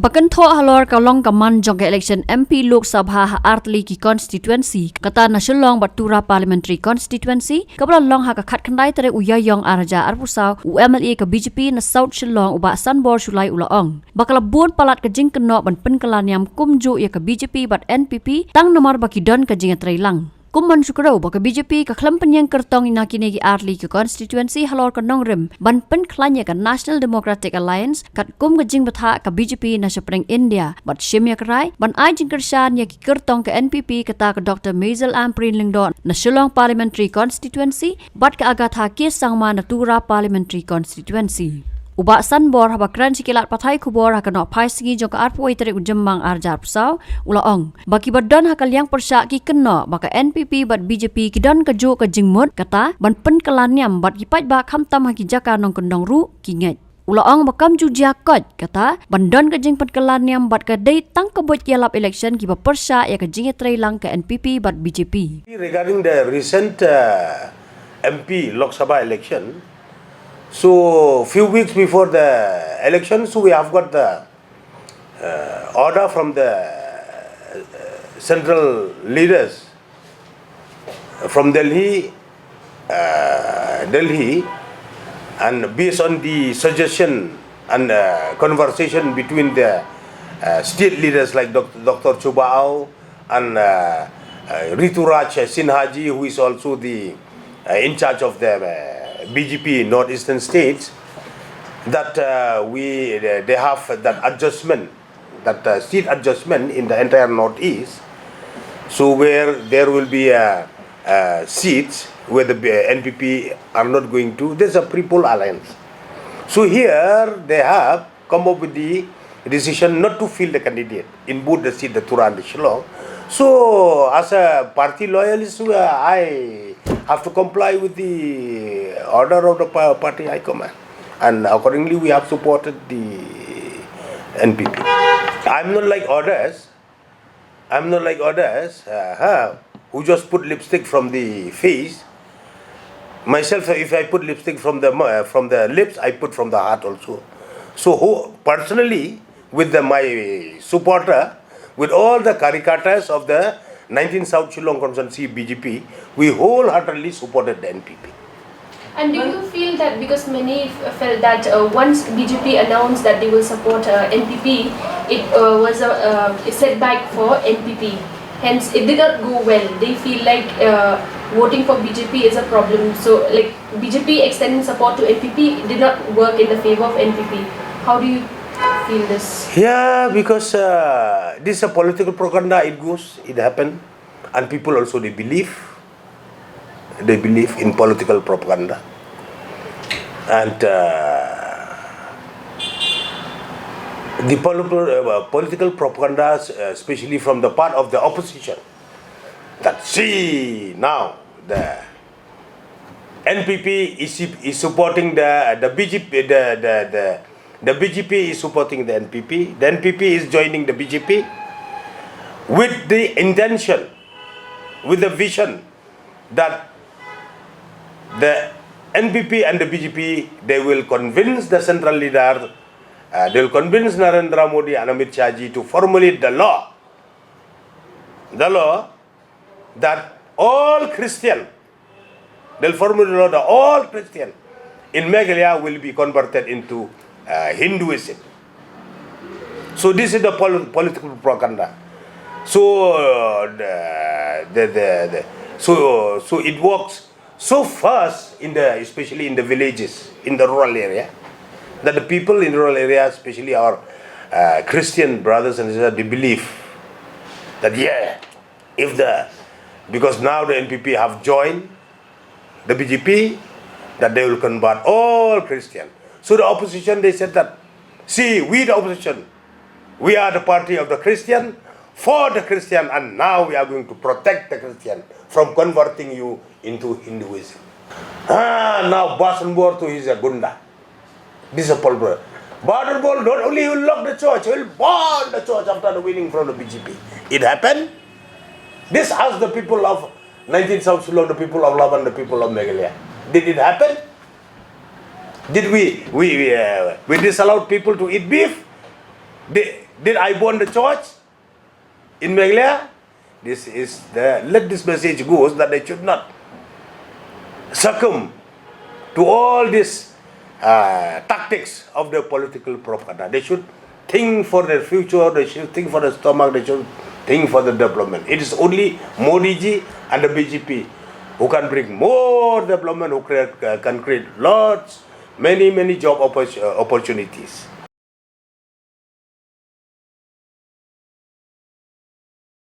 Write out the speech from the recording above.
Habakan tho halor kalong kaman jong election MP Lok Sabha Ïatreilang ki constituency kata na Shillong Batura parliamentary constituency kabla long ha ka khat khandai tere uyayong araja arpusaw UMLA ka BJP na South Shillong uba sanbor sulai ulaong bakala bun palat ka jing Kynnoh ban Pynkylla Niam kumju ya ka BJP bat NPP tang nomor baki don ka jing Ïatreilang Kumman Shukrau baka BJP ka klampanyang kertong ina kinegi Ïatreilang ka constituency halor ka nongrim ban Pynkylla ka National Democratic Alliance kat kum ka jing batha ka BJP na Shapring India bat shimya karai ban ai jing kershan ya ki kertong ka NPP kata ka Dr. Meghalaya Lingdon na Shillong Parliamentary Constituency bat ka agatha ki sangma na Tura Parliamentary Constituency Uba sanbor habakran sikilat patay kubor hakano pai sigi jong arpo itere ujemmang arjar psaw ulaong baki badan hakalyang persya ki Kynnoh baka NPP bat BJP kidan kajo ka jingmut kata ban Pynkylla Niam bat kipat ba khamtam haki jaka nong kendong ru kinget ulaong bakam jujia kot kata bandan ka jing Pynkylla Niam bat ka dei tang kabot yalap election ki ba persya ya ka jing Ïatreilang ka NPP bat BJP. Regarding the recent MP Lok Sabha election, so few weeks before the election, so we have got the order from the central leaders from Delhi, and based on the suggestion and conversation between the state leaders like Dr. Chubao and Rituraj Sinhaji, who is also the in charge of the BJP northeastern states, that they have that adjustment, that seat adjustment in the entire northeast. So where there will be seats where the NPP are not going to, there's a pre-poll alliance. So here they have come up with the decision not to field the candidate in both the seat, the Tura and the Shillong. So as a party loyalist, I have to comply with the order of the party high command, and accordingly we have supported the NPP. I'm not like others who just put lipstick from the face. Myself, if I put lipstick from the lips, I put from the heart also. So personally, with my supporter, with all the caricatures of the 19 South Shillong constituency BJP, we wholeheartedly supported the NPP. And do you feel that because many felt that once BJP announced that they will support NPP, it was a setback for NPP. Hence, it did not go well. They feel like voting for BJP is a problem. So, like BJP extending support to NPP did not work in the favor of NPP. How do you feel this? Yeah, because this is a political propaganda. It happened, and people also they believe in political propaganda, and the political propaganda, especially from the part of the opposition, that see now the NPP is supporting the BJP, the BJP is supporting the NPP. The NPP is joining the BJP with the intention, with the vision that the NPP and the BJP, they will convince the central leader, they will convince Narendra Modi and Amit Shah ji to formulate the law that all Christian, they'll formulate the law that all Christian in Meghalaya will be converted into Hinduism. So this is the political propaganda. So so it works so fast especially in the villages, in the rural area, that the people in rural areas, especially our Christian brothers and sisters, they believe that because now the NPP have joined the BJP, that they will convert all Christian. So the opposition, they said that, see, we the opposition, we are the party of the Christian, for the Christian, and now we are going to protect the Christian from converting you into Hinduism. Now Basanbor to is a gunda. This is a pulver. Basanbor not only will lock the church, he will burn the church after the winning from the BJP. It happened. This asked the people of 19 South Shillong, the people of Laban, the people of Meghalaya. Did it happen? Did we disallowed people to eat beef? Did I burn the church in Meghalaya? Let this message go that they should not succumb to all these tactics of the political propaganda. They should think for their future, they should think for the stomach, they should think for the development. It is only Modi ji and the BJP who can bring more development, who can create lots, many job opportunities.